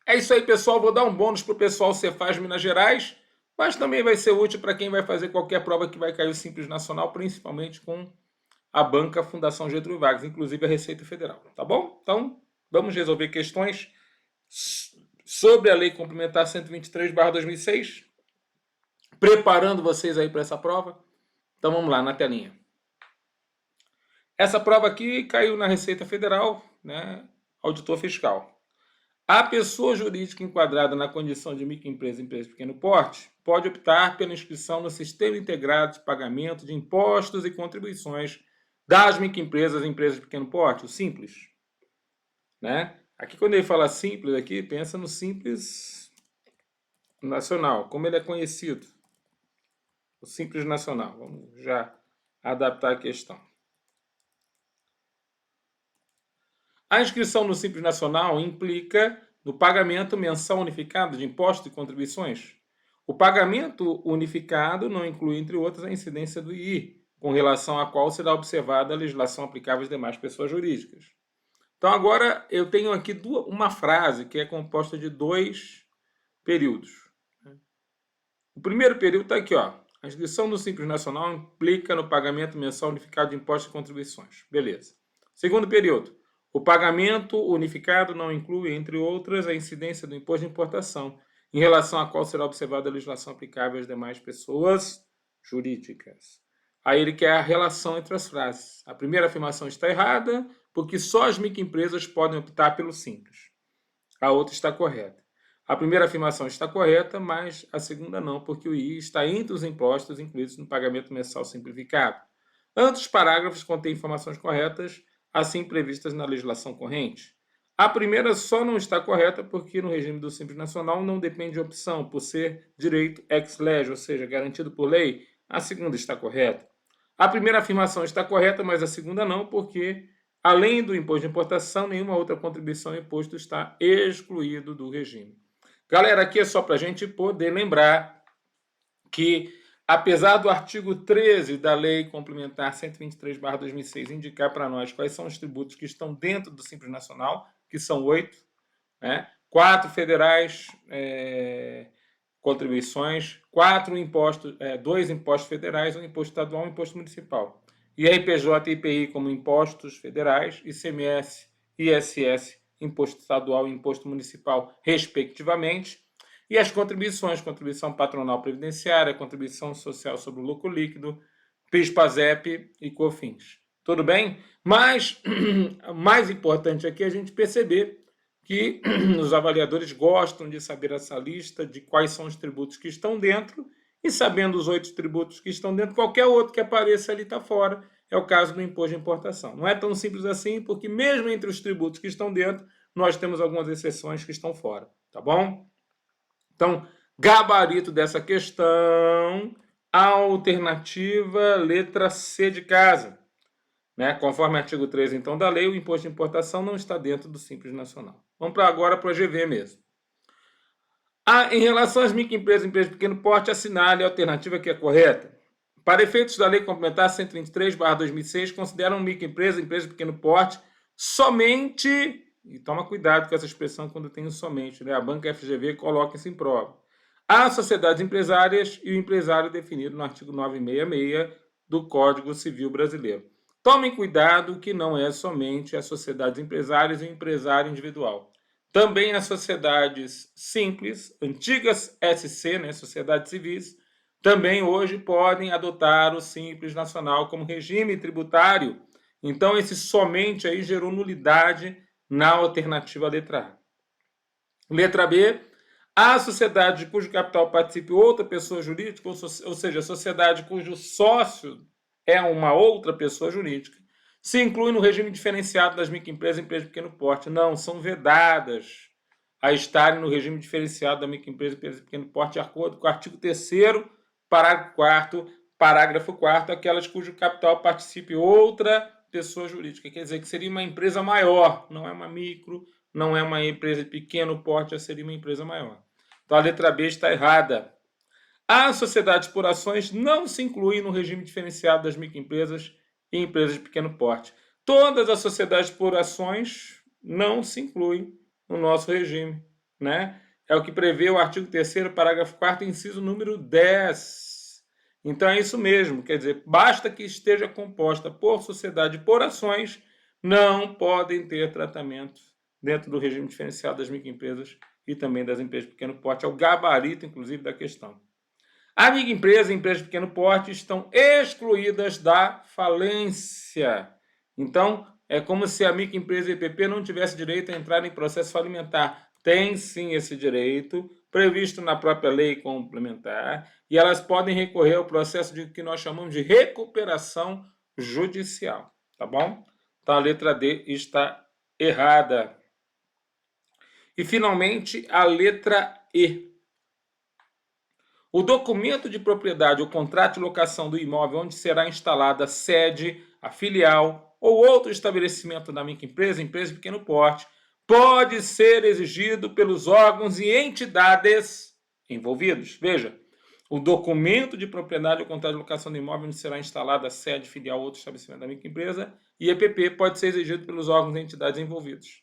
É isso aí, pessoal. Vou dar um bônus para o pessoal Cefaz Minas Gerais, mas também vai ser útil para quem vai fazer qualquer prova que vai cair o Simples Nacional, principalmente com a banca Fundação Getúlio Vargas, inclusive a Receita Federal. Tá bom? Então, vamos resolver questões sobre a Lei Complementar 123/2006, preparando vocês aí para essa prova. Então, vamos lá, na telinha. Essa prova aqui caiu na Receita Federal, né? Auditor fiscal. A pessoa jurídica enquadrada na condição de microempresa, empresa de pequeno porte, pode optar pela inscrição no Sistema Integrado de Pagamento de Impostos e Contribuições das microempresas e empresas de pequeno porte, o Simples. Né? Aqui, quando ele fala Simples, aqui, pensa no Simples Nacional, como ele é conhecido. O Simples Nacional. Vamos já adaptar a questão. A inscrição no Simples Nacional implica no pagamento mensal unificado de impostos e contribuições. O pagamento unificado não inclui, entre outras, a incidência do II, com relação à qual será observada a legislação aplicável às demais pessoas jurídicas. Então, agora, eu tenho aqui uma frase que é composta de 2 períodos. O primeiro período está aqui, ó. A inscrição no Simples Nacional implica no pagamento mensal unificado de impostos e contribuições. Beleza. Segundo período. O pagamento unificado não inclui, entre outras, a incidência do imposto de importação, em relação à qual será observada a legislação aplicável às demais pessoas jurídicas. Aí ele quer a relação entre as frases. A primeira afirmação está errada, porque só as microempresas podem optar pelo simples. A outra está correta. A primeira afirmação está correta, mas a segunda não, porque o II está entre os impostos incluídos no pagamento mensal simplificado. Ambos os parágrafos contêm informações corretas, assim previstas na legislação corrente. A primeira só não está correta porque no regime do Simples Nacional não depende de opção, por ser direito ex lege, ou seja, garantido por lei. A segunda está correta. A primeira afirmação está correta, mas a segunda não, porque, além do imposto de importação, nenhuma outra contribuição ou imposto está excluído do regime. Galera, aqui é só para a gente poder lembrar que, apesar do artigo 13 da Lei Complementar 123/2006 indicar para nós quais são os tributos que estão dentro do Simples Nacional, que são 8, né? 4 federais, contribuições, 4 impostos, 2 impostos federais, um imposto estadual e um imposto municipal. IRPJ e IPI como impostos federais, ICMS, ISS, imposto estadual e imposto municipal, respectivamente. E as contribuições, contribuição patronal previdenciária, contribuição social sobre o lucro líquido, PIS, PASEP e COFINS. Tudo bem? Mas, mais importante aqui é a gente perceber que os avaliadores gostam de saber essa lista de quais são os tributos que estão dentro, e sabendo os 8 tributos que estão dentro, qualquer outro que apareça ali está fora. É o caso do imposto de importação. Não é tão simples assim, porque mesmo entre os tributos que estão dentro, nós temos algumas exceções que estão fora. Tá bom? Então, gabarito dessa questão, alternativa letra C de casa. Né? Conforme o artigo 13, então, da lei, o imposto de importação não está dentro do Simples Nacional. Vamos agora para o GV mesmo. Em relação às microempresas e empresas de pequeno porte, assinale a alternativa que é correta. Para efeitos da Lei Complementar 123/2006, consideram microempresa, empresa de pequeno porte, somente, e toma cuidado com essa expressão quando tem o somente, né? A banca FGV coloca isso em prova, as sociedades empresárias e o empresário definido no artigo 966 do Código Civil Brasileiro. Tomem cuidado que não é somente as sociedades empresárias e o empresário individual. Também as sociedades simples, antigas SC, né, sociedades civis, também hoje podem adotar o Simples Nacional como regime tributário. Então, esse somente aí gerou nulidade na alternativa letra A. Letra B, a sociedade cujo capital participe outra pessoa jurídica, ou seja, a sociedade cujo sócio é uma outra pessoa jurídica, se inclui no regime diferenciado das microempresas e empresas de pequeno porte. Não, são vedadas a estarem no regime diferenciado da microempresa e empresa de pequeno porte, de acordo com o artigo 3º, parágrafo 4º, aquelas cujo capital participe outra pessoa jurídica. Quer dizer que seria uma empresa maior, não é uma micro, não é uma empresa de pequeno porte, já seria uma empresa maior. Então a letra B está errada. As sociedades por ações não se incluem no regime diferenciado das microempresas e empresas de pequeno porte. Todas as sociedades por ações não se incluem no nosso regime. né? É o que prevê o artigo 3º, parágrafo 4º, inciso número 10. Então é isso mesmo, quer dizer, basta que esteja composta por sociedade por ações, não podem ter tratamento dentro do regime diferenciado das microempresas e também das empresas de pequeno porte. É o gabarito, inclusive, da questão. A microempresa e empresas de pequeno porte estão excluídas da falência. Então, é como se a microempresa EPP não tivesse direito a entrar em processo falimentar. Tem sim esse direito, previsto na própria lei complementar, e elas podem recorrer ao processo de que nós chamamos de recuperação judicial, tá bom? Então a letra D está errada. E finalmente a letra E. O documento de propriedade ou contrato de locação do imóvel onde será instalada a sede, a filial ou outro estabelecimento da microempresa, empresa de pequeno porte, pode ser exigido pelos órgãos e entidades envolvidos. Veja, o documento de propriedade ou contrato de locação do imóvel onde será instalada a sede, filial ou outro estabelecimento da microempresa, IEPP, pode ser exigido pelos órgãos e entidades envolvidos.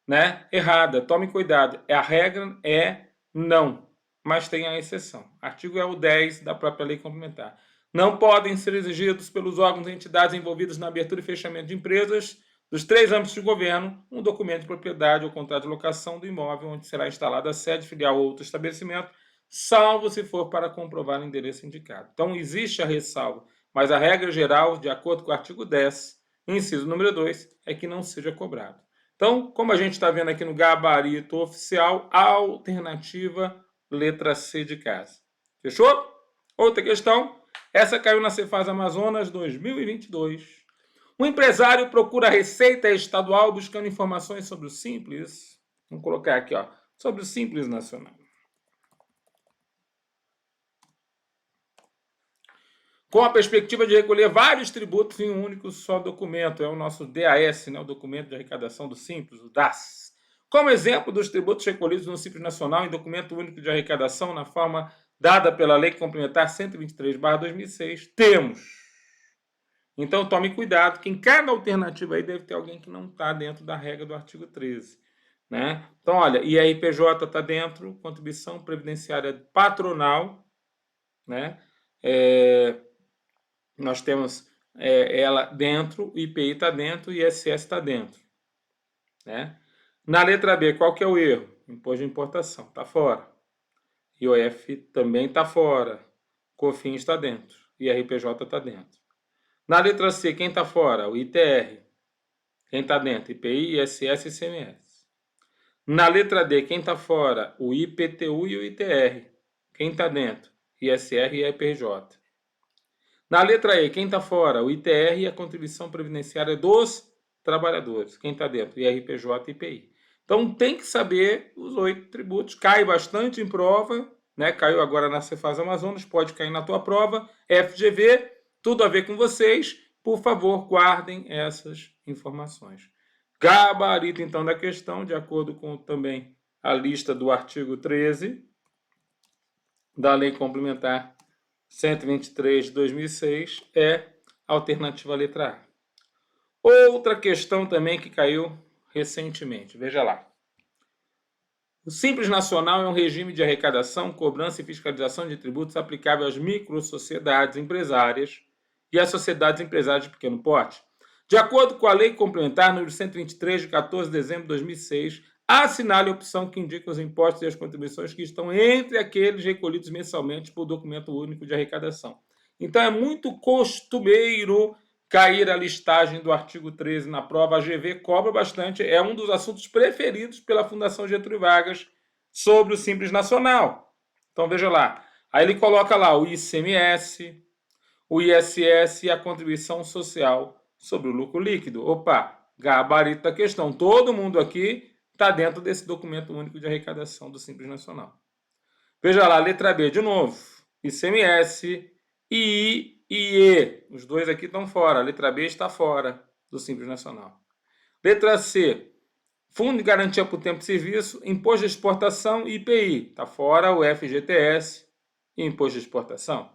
Né? Errada, tome cuidado. A regra é não, mas tem a exceção. Artigo é o 10 da própria lei complementar. Não podem ser exigidos pelos órgãos e entidades envolvidos na abertura e fechamento de empresas dos 3 âmbitos de governo um documento de propriedade ou contrato de locação do imóvel onde será instalada a sede, filial ou outro estabelecimento, salvo se for para comprovar o endereço indicado. Então, existe a ressalva, mas a regra geral, de acordo com o artigo 10, inciso número 2, é que não seja cobrado. Então, como a gente está vendo aqui no gabarito oficial, alternativa letra C de casa. Fechou? Outra questão. Essa caiu na Cefaz Amazonas 2022. Um empresário procura a Receita Estadual buscando informações sobre o Simples. Vamos colocar aqui, ó, sobre o Simples Nacional. Com a perspectiva de recolher vários tributos em um único só documento. É o nosso DAS, né? O documento de arrecadação do Simples, o DAS. Como exemplo dos tributos recolhidos no Simples Nacional em documento único de arrecadação na forma dada pela Lei Complementar 123/2006, temos. Então tome cuidado, que em cada alternativa aí deve ter alguém que não está dentro da regra do artigo 13. Né? Então, olha, IRPJ está dentro, contribuição previdenciária patronal, né? Nós temos ela dentro, o IPI está dentro, o ISS está dentro. Né? Na letra B, qual que é o erro? Imposto de importação, está fora. IOF também está fora. COFINS está dentro. IRPJ está dentro. Na letra C, quem está fora? O ITR. Quem está dentro? IPI, ISS e ICMS. Na letra D, quem está fora? O IPTU e o ITR. Quem está dentro? ISR e IPJ. Na letra E, quem está fora? O ITR e a contribuição previdenciária dos trabalhadores. Quem está dentro? IRPJ e IPI. Então, tem que saber os 8 tributos. Cai bastante em prova, né? Caiu agora na Cefaz Amazonas, pode cair na tua prova. FGV, tudo a ver com vocês. Por favor, guardem essas informações. Gabarito, então, da questão, de acordo com também a lista do artigo 13 da Lei Complementar 123 de 2006, é a alternativa letra A. Outra questão também que caiu recentemente, veja lá. O Simples Nacional é um regime de arrecadação, cobrança e fiscalização de tributos aplicável às microsociedades empresárias e às sociedades empresárias de pequeno porte. De acordo com a Lei Complementar número 123, de 14 de dezembro de 2006, assinale a opção que indica os impostos e as contribuições que estão entre aqueles recolhidos mensalmente por documento único de arrecadação. Então, é muito costumeiro cair a listagem do artigo 13 na prova. A GV cobra bastante, é um dos assuntos preferidos pela Fundação Getúlio Vargas sobre o Simples Nacional. Então, veja lá. Aí ele coloca lá o ICMS, o ISS e a contribuição social sobre o lucro líquido. Opa, gabarito da questão. Todo mundo aqui está dentro desse documento único de arrecadação do Simples Nacional. Veja lá, letra B de novo. ICMS, II e E. Os dois aqui estão fora. A letra B está fora do Simples Nacional. Letra C. Fundo de Garantia por Tempo de Serviço, Imposto de Exportação e IPI. Está fora o FGTS e Imposto de Exportação.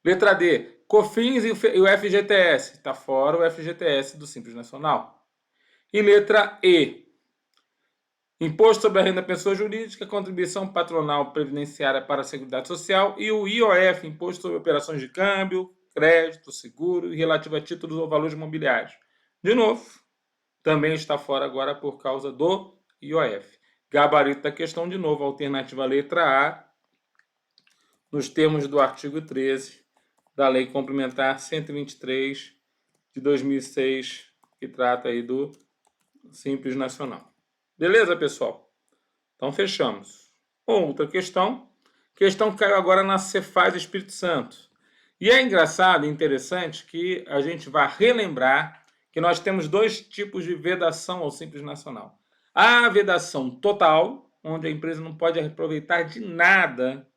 Letra D. COFINS e o FGTS. Está fora o FGTS do Simples Nacional. E letra E. Imposto sobre a renda da pessoa jurídica, contribuição patronal previdenciária para a Seguridade Social e o IOF, Imposto sobre Operações de Câmbio, Crédito, Seguro e relativo a títulos ou valores imobiliários. De novo, também está fora agora por causa do IOF. Gabarito da questão, de novo, alternativa letra A, nos termos do artigo 13 da Lei Complementar 123 de 2006, que trata aí do Simples Nacional. Beleza, pessoal? Então, fechamos. Outra questão que caiu agora na Cefaz Espírito Santo. E é engraçado e interessante que a gente vai relembrar que nós temos dois tipos de vedação ao Simples Nacional. A vedação total, onde a empresa não pode aproveitar de nada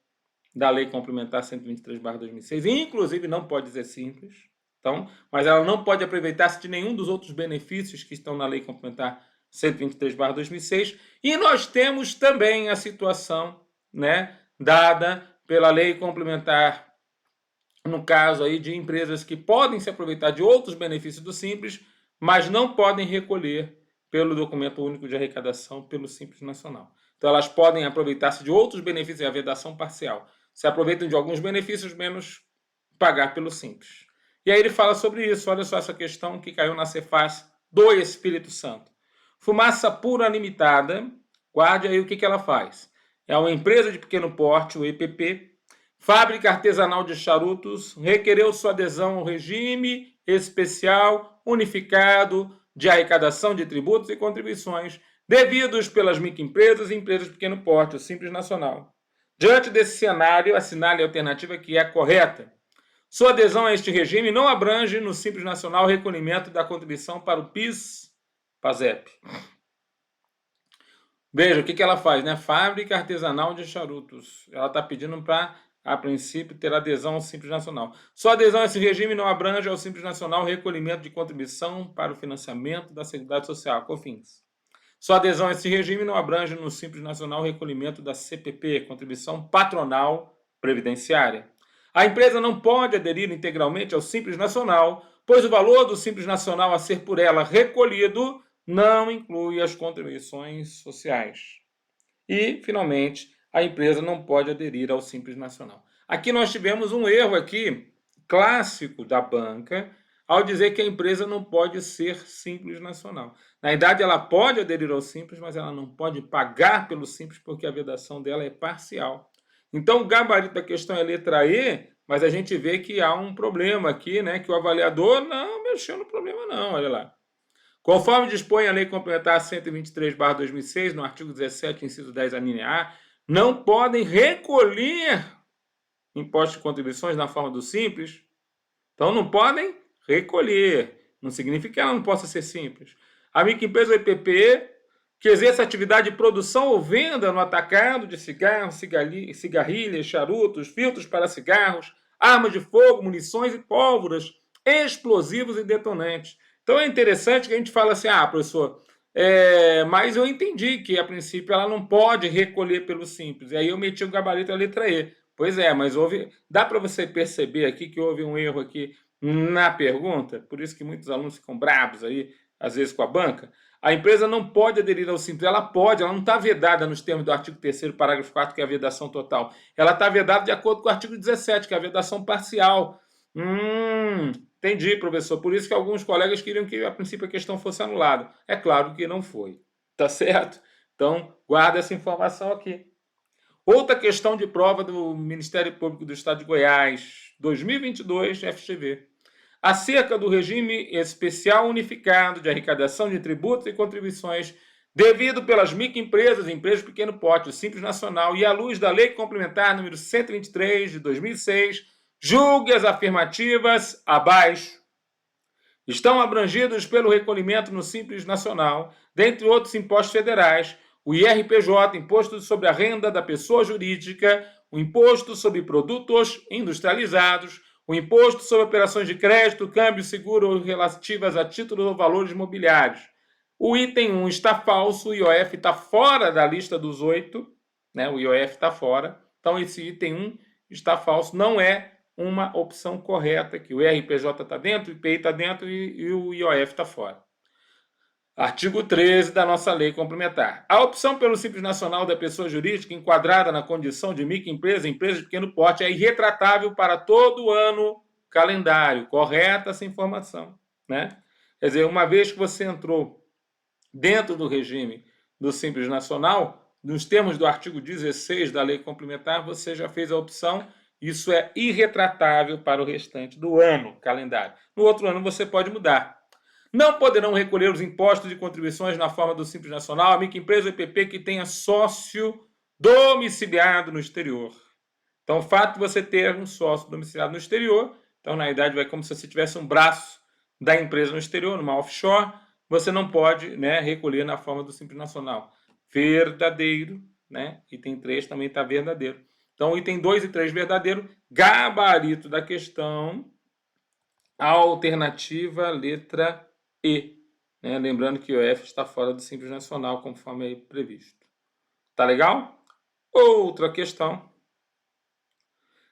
da Lei Complementar 123/2006, inclusive não pode dizer simples, então, mas ela não pode aproveitar-se de nenhum dos outros benefícios que estão na Lei Complementar 123/2006, e nós temos também a situação, né, dada pela Lei Complementar, no caso aí de empresas que podem se aproveitar de outros benefícios do Simples, mas não podem recolher pelo documento único de arrecadação pelo Simples Nacional. Então elas podem aproveitar-se de outros benefícios, é a vedação parcial. Se aproveitam de alguns benefícios, menos pagar pelo Simples. E aí ele fala sobre isso, olha só essa questão que caiu na Cefaz do Espírito Santo. Fumaça Pura Limitada, guarde aí o que ela faz. É uma empresa de pequeno porte, o EPP, fábrica artesanal de charutos, requereu sua adesão ao regime especial unificado de arrecadação de tributos e contribuições devidos pelas microempresas e empresas de pequeno porte, o Simples Nacional. Diante desse cenário, assinale a alternativa que é correta. Sua adesão a este regime não abrange no Simples Nacional o recolhimento da contribuição para o PIS/PASEP. Veja o que ela faz, né? Fábrica artesanal de charutos. Ela está pedindo para, a princípio, ter adesão ao Simples Nacional. Sua adesão a esse regime não abrange ao Simples Nacional o recolhimento de contribuição para o financiamento da Seguridade Social, COFINS. Sua adesão a esse regime não abrange no Simples Nacional o recolhimento da CPP, Contribuição Patronal Previdenciária. A empresa não pode aderir integralmente ao Simples Nacional, pois o valor do Simples Nacional a ser por ela recolhido não inclui as contribuições sociais. E, finalmente, a empresa não pode aderir ao Simples Nacional. Aqui nós tivemos um erro aqui, clássico da banca, ao dizer que a empresa não pode ser Simples Nacional. Na verdade, ela pode aderir ao Simples, mas ela não pode pagar pelo Simples porque a vedação dela é parcial. Então, o gabarito da questão é letra E, mas a gente vê que há um problema aqui, né? Que o avaliador não mexeu no problema não, olha lá. Conforme dispõe a Lei Complementar 123/2006, no artigo 17, inciso 10, alínea A, não podem recolher impostos e contribuições na forma do Simples. Então, não podem recolher. Não significa que ela não possa ser simples. A microempresa EPP, que exerce atividade de produção ou venda no atacado de cigarros, cigarrilhas, charutos, filtros para cigarros, armas de fogo, munições e pólvoras, explosivos e detonantes. Então é interessante que a gente fala assim, professor, mas eu entendi que a princípio ela não pode recolher pelo Simples. E aí eu meti o gabarito a letra E. Pois é, mas dá para você perceber aqui que houve um erro aqui na pergunta, por isso que muitos alunos ficam bravos aí, às vezes com a banca. A empresa não pode aderir ao Simples, ela não está vedada nos termos do artigo 3º, parágrafo 4º, que é a vedação total. Ela está vedada de acordo com o artigo 17, que é a vedação parcial. Entendi, professor. Por isso que alguns colegas queriam que, a princípio, a questão fosse anulada. É claro que não foi. Tá certo? Então, guarda essa informação aqui. Outra questão de prova do Ministério Público do Estado de Goiás, 2022, FGV. Acerca do regime especial unificado de arrecadação de tributos e contribuições devido pelas microempresas e empresas de pequeno porte, o Simples Nacional, e à luz da Lei Complementar número 123 de 2006, julgue as afirmativas abaixo. Estão abrangidos pelo recolhimento no Simples Nacional, dentre outros impostos federais, o IRPJ, Imposto sobre a Renda da Pessoa Jurídica, o Imposto sobre Produtos Industrializados, o Imposto sobre Operações de Crédito, Câmbio, Seguro relativas a títulos ou valores imobiliários. O item 1 está falso, o IOF está fora da lista dos 8, né? O IOF está fora, então esse item 1 está falso, não é uma opção correta, que o RPJ está dentro, o IPI está dentro e o IOF está fora. Artigo 13 da nossa lei complementar. A opção pelo Simples Nacional da pessoa jurídica enquadrada na condição de microempresa, empresa de pequeno porte, é irretratável para todo ano calendário. Correta essa informação, né? Quer dizer, uma vez que você entrou dentro do regime do Simples Nacional, nos termos do artigo 16 da lei complementar, você já fez a opção. Isso é irretratável para o restante do ano calendário. No outro ano você pode mudar. Não poderão recolher os impostos e contribuições na forma do Simples Nacional a microempresa ou EPP que tenha sócio domiciliado no exterior. Então, o fato de você ter um sócio domiciliado no exterior, então, na verdade, vai como se você tivesse um braço da empresa no exterior, numa offshore, você não pode, né, recolher na forma do Simples Nacional. Verdadeiro, né? Item 3 também está verdadeiro. Então, item 2 e 3 verdadeiro, gabarito da questão, alternativa letra E. Né? Lembrando que o F está fora do Simples Nacional, conforme aí previsto. Tá legal? Outra questão.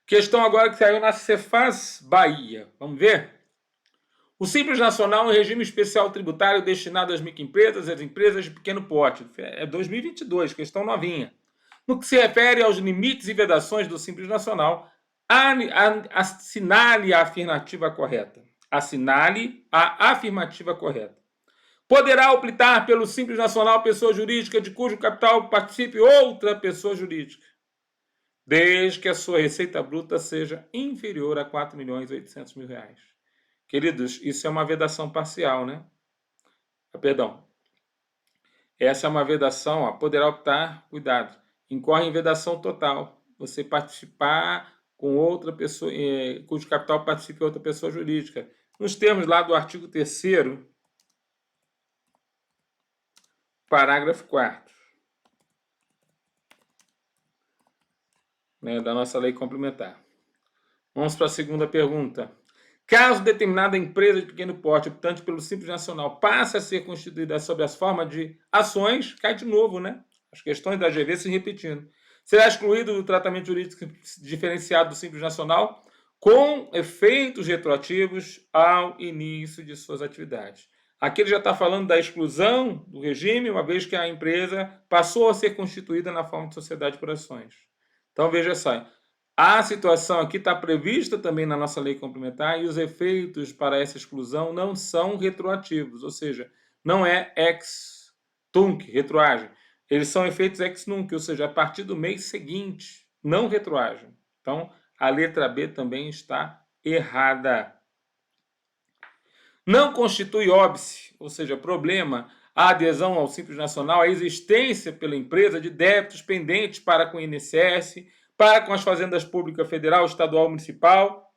Questão agora que saiu na Cefaz Bahia. Vamos ver? O Simples Nacional é um regime especial tributário destinado às microempresas e às empresas de pequeno porte. É 2022, questão novinha. No que se refere aos limites e vedações do Simples Nacional, assinale a afirmativa correta. Assinale a afirmativa correta. Poderá optar pelo Simples Nacional pessoa jurídica de cujo capital participe outra pessoa jurídica, desde que a sua receita bruta seja inferior a R$ 4.800.000. Queridos, isso é uma vedação parcial, né? Perdão. Essa é uma vedação, ó, poderá optar, cuidado, incorre em vedação total. Você participar com outra pessoa, cujo capital participe outra pessoa jurídica. Nos termos lá do artigo 3º, parágrafo 4º, né, da nossa lei complementar. Vamos para a segunda pergunta. Caso determinada empresa de pequeno porte, optante pelo Simples Nacional, passe a ser constituída sob as formas de ações, cai de novo, né? As questões da GV se repetindo. Será excluído do tratamento jurídico diferenciado do Simples Nacional com efeitos retroativos ao início de suas atividades. Aqui ele já está falando da exclusão do regime, uma vez que a empresa passou a ser constituída na forma de sociedade por ações. Então, veja só, a situação aqui está prevista também na nossa lei complementar e os efeitos para essa exclusão não são retroativos, ou seja, não é ex tunc, retroagem. Eles são efeitos ex nunc, ou seja, a partir do mês seguinte, não retroagem. Então, a letra B também está errada. Não constitui óbice, ou seja, problema, a adesão ao Simples Nacional, a existência pela empresa de débitos pendentes para com o INSS, para com as fazendas públicas federal, estadual, municipal,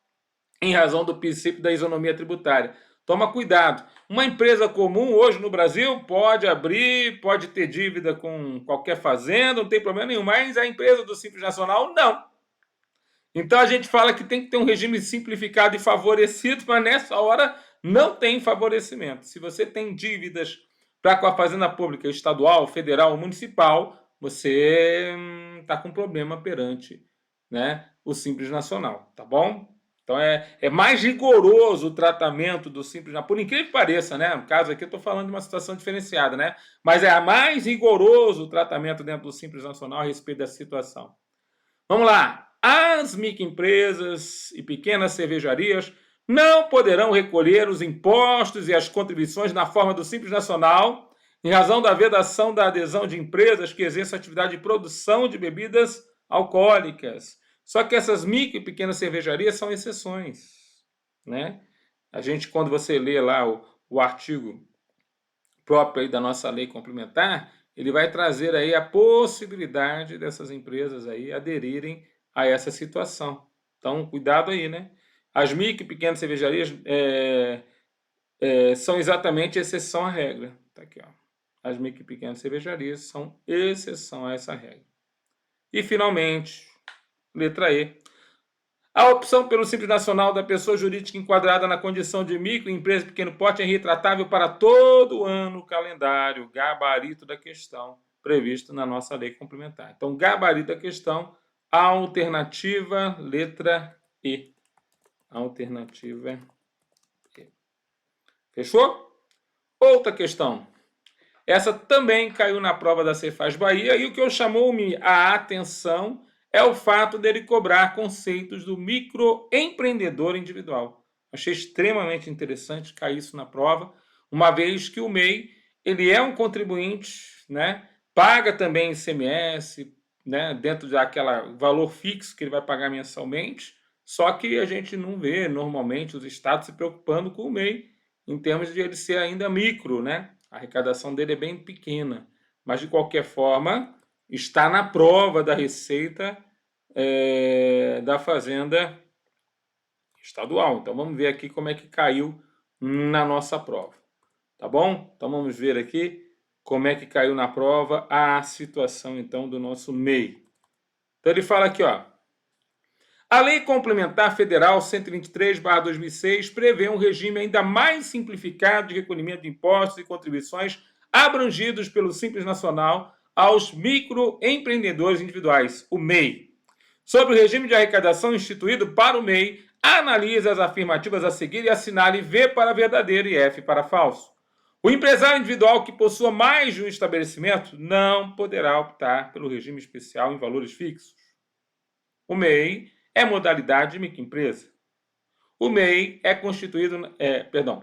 em razão do princípio da isonomia tributária. Toma cuidado. Uma empresa comum hoje no Brasil pode abrir, pode ter dívida com qualquer fazenda, não tem problema nenhum, mas a empresa do Simples Nacional não. Então a gente fala que tem que ter um regime simplificado e favorecido, mas nessa hora não tem favorecimento. Se você tem dívidas para com a fazenda pública estadual, federal, municipal, você está com problema perante, né, o Simples Nacional, tá bom? Então é mais rigoroso o tratamento do Simples Nacional, por incrível que pareça, né? No caso aqui eu estou falando de uma situação diferenciada, né? Mas é mais rigoroso o tratamento dentro do Simples Nacional a respeito da situação. Vamos lá. As microempresas e pequenas cervejarias não poderão recolher os impostos e as contribuições na forma do Simples Nacional, em razão da vedação da adesão de empresas que exerçam atividade de produção de bebidas alcoólicas. Só que essas micro e pequenas cervejarias são exceções, né? A gente, quando você lê lá o artigo próprio aí da nossa lei complementar, ele vai trazer aí a possibilidade dessas empresas aí aderirem a essa situação. Então, cuidado aí, né? As micro e pequenas cervejarias são exatamente exceção à regra. Tá aqui, ó. As micro e pequenas cervejarias são exceção a essa regra. E, finalmente, letra E. A opção pelo Simples Nacional da pessoa jurídica enquadrada na condição de microempresa de pequeno porte é retratável para todo o ano calendário, gabarito da questão previsto na nossa lei complementar. Então, gabarito da questão, alternativa letra E. Alternativa E. Fechou? Outra questão. Essa também caiu na prova da Cefaz Bahia, e o que chamou-me a atenção é o fato dele cobrar conceitos do microempreendedor individual. Achei extremamente interessante cair isso na prova, uma vez que o MEI ele é um contribuinte, né? Paga também ICMS, né? Dentro daquele valor fixo que ele vai pagar mensalmente, só que a gente não vê normalmente os estados se preocupando com o MEI em termos de ele ser ainda micro, né? A arrecadação dele é bem pequena, mas de qualquer forma está na prova da Receita da Fazenda Estadual. Então vamos ver aqui como é que caiu na nossa prova, tá bom? Então vamos ver aqui como é que caiu na prova a situação então do nosso MEI. Então ele fala aqui, ó. A Lei Complementar Federal 123/2006 prevê um regime ainda mais simplificado de recolhimento de impostos e contribuições abrangidos pelo Simples Nacional aos microempreendedores individuais, o MEI. Sobre o regime de arrecadação instituído para o MEI, analise as afirmativas a seguir e assinale V para verdadeiro e F para falso. O empresário individual que possua mais de um estabelecimento não poderá optar pelo regime especial em valores fixos. O MEI é modalidade de microempresa. O MEI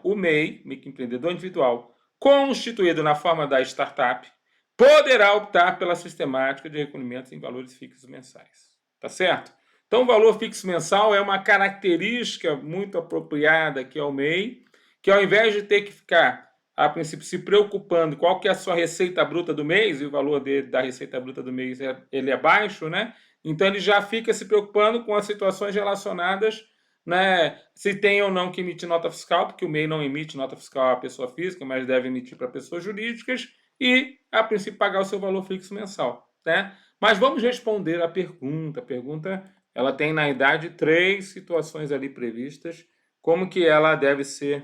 o MEI, microempreendedor individual, constituído na forma da startup, poderá optar pela sistemática de recolhimento em valores fixos mensais. Tá certo? Então, o valor fixo mensal é uma característica muito apropriada aqui ao MEI, que ao invés de ter que ficar, a princípio, se preocupando qual que é a sua receita bruta do mês, e o valor da receita bruta do mês ele é baixo, né? Então, ele já fica se preocupando com as situações relacionadas, né, se tem ou não que emitir nota fiscal, porque o MEI não emite nota fiscal à pessoa física, mas deve emitir para pessoas jurídicas, e, a princípio, pagar o seu valor fixo mensal, né? Mas vamos responder a pergunta. A pergunta, ela tem, na idade, 3 situações ali previstas, como que ela deve ser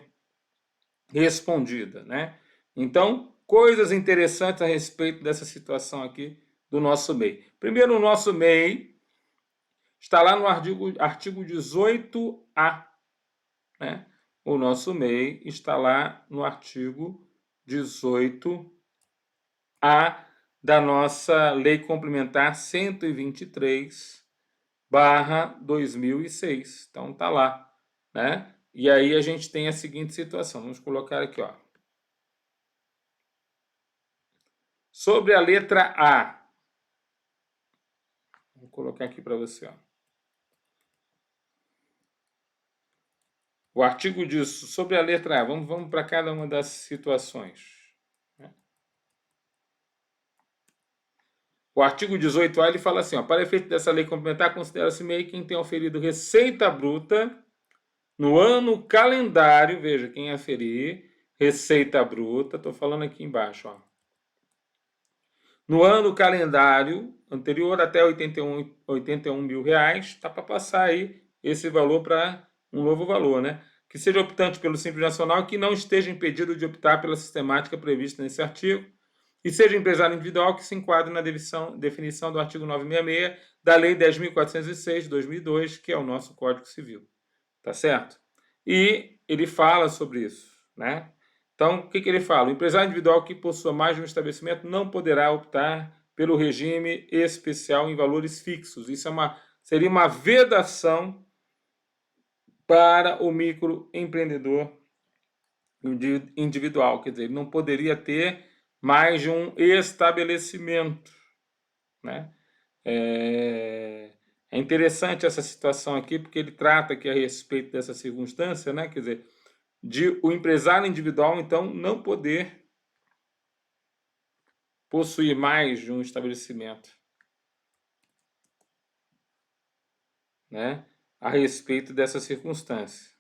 respondida, né? Então, coisas interessantes a respeito dessa situação aqui do nosso MEI. Primeiro, o nosso MEI está lá no artigo 18A, né? O nosso MEI está lá no artigo 18A da nossa Lei Complementar 123/2006. Então tá lá, né? E aí a gente tem a seguinte situação. Vamos colocar aqui, ó. Sobre a letra A. Vou colocar aqui para você, ó. O artigo diz sobre a letra A. Vamos para cada uma das situações. O artigo 18A ele fala assim, ó, para efeito dessa lei complementar, considera-se MEI quem tem oferido receita bruta no ano calendário, veja, quem aferir receita bruta, estou falando aqui embaixo, ó. No ano calendário anterior até 81 mil reais, está para passar aí esse valor para um novo valor, né? Que seja optante pelo Simples Nacional e que não esteja impedido de optar pela sistemática prevista nesse artigo, e seja empresário individual que se enquadre na definição do artigo 966 da Lei 10.406 de 2002, que é o nosso Código Civil. Tá certo? E ele fala sobre isso, né? Então, o que ele fala? O empresário individual que possua mais de um estabelecimento não poderá optar pelo regime especial em valores fixos. Isso seria uma vedação para o microempreendedor individual. Quer dizer, ele não poderia ter mais de um estabelecimento, né? É interessante essa situação aqui, porque ele trata aqui a respeito dessa circunstância, né? Quer dizer, de o empresário individual, então, não poder possuir mais de um estabelecimento, né? A respeito dessa circunstância.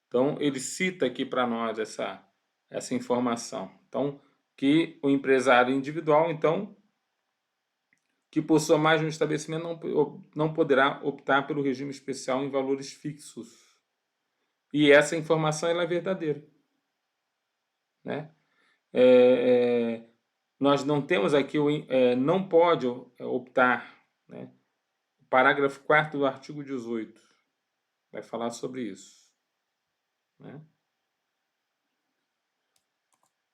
Então, ele cita aqui para nós essa informação. Então, que o empresário individual, então, que possua mais de um estabelecimento não poderá optar pelo regime especial em valores fixos. E essa informação ela é verdadeira, né? Nós não temos aqui, não pode optar, né? O parágrafo 4º do artigo 18 vai falar sobre isso, né?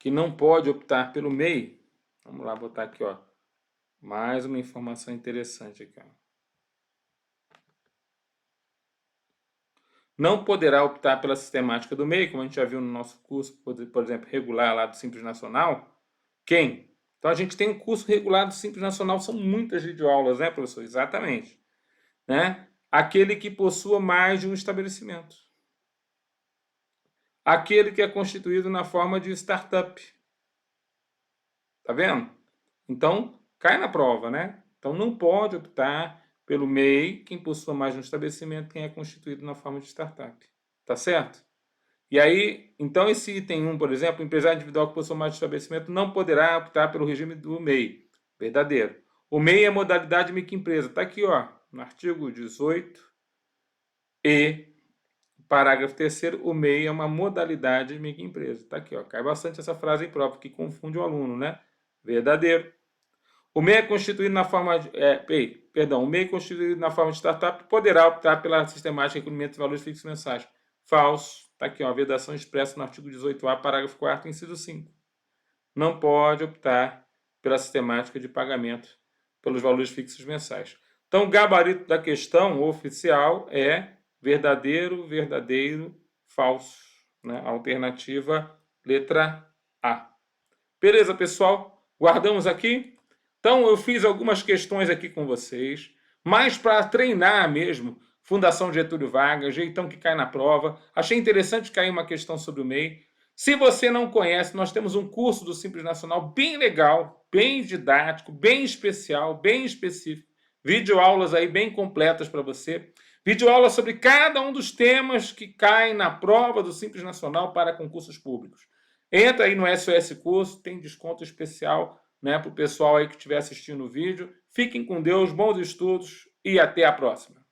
que não pode optar pelo MEI, vamos lá botar aqui, ó, mais uma informação interessante aqui, ó. Não poderá optar pela sistemática do MEI, como a gente já viu no nosso curso, por exemplo, regular lá do Simples Nacional. Quem? Então, a gente tem um curso regular do Simples Nacional, são muitas videoaulas, né, professor? Exatamente. Né? Aquele que possua mais de um estabelecimento. Aquele que é constituído na forma de startup. Tá vendo? Então, cai na prova, né? Então, não pode optar pelo MEI quem possua mais de um estabelecimento, quem é constituído na forma de startup. Tá certo? E aí, então, esse item 1, por exemplo, o empresário individual que possua mais de um estabelecimento não poderá optar pelo regime do MEI. Verdadeiro. O MEI é modalidade microempresa. Está aqui, ó, no artigo 18 e parágrafo 3º, o MEI é uma modalidade de microempresa. Está aqui, ó, cai bastante essa frase em prova, que confunde o aluno, né? Verdadeiro. O MEI é constituído na forma de, o MEI constituído na forma de startup poderá optar pela sistemática de recolhimento de valores fixos mensais. Falso. Está aqui, ó, a vedação expressa no artigo 18A, parágrafo 4º, inciso 5. Não pode optar pela sistemática de pagamento pelos valores fixos mensais. Então, o gabarito da questão oficial é verdadeiro, verdadeiro, falso. Né? Alternativa letra A. Beleza, pessoal? Guardamos aqui? Então, eu fiz algumas questões aqui com vocês, mais para treinar mesmo, Fundação Getúlio Vargas, jeitão que cai na prova. Achei interessante cair uma questão sobre o MEI. Se você não conhece, nós temos um curso do Simples Nacional bem legal, bem didático, bem especial, bem específico. Videoaulas aí bem completas para você. Videoaulas sobre cada um dos temas que caem na prova do Simples Nacional para concursos públicos. Entra aí no SOS Curso, tem desconto especial, né, para o pessoal aí que estiver assistindo o vídeo. Fiquem com Deus, bons estudos e até a próxima.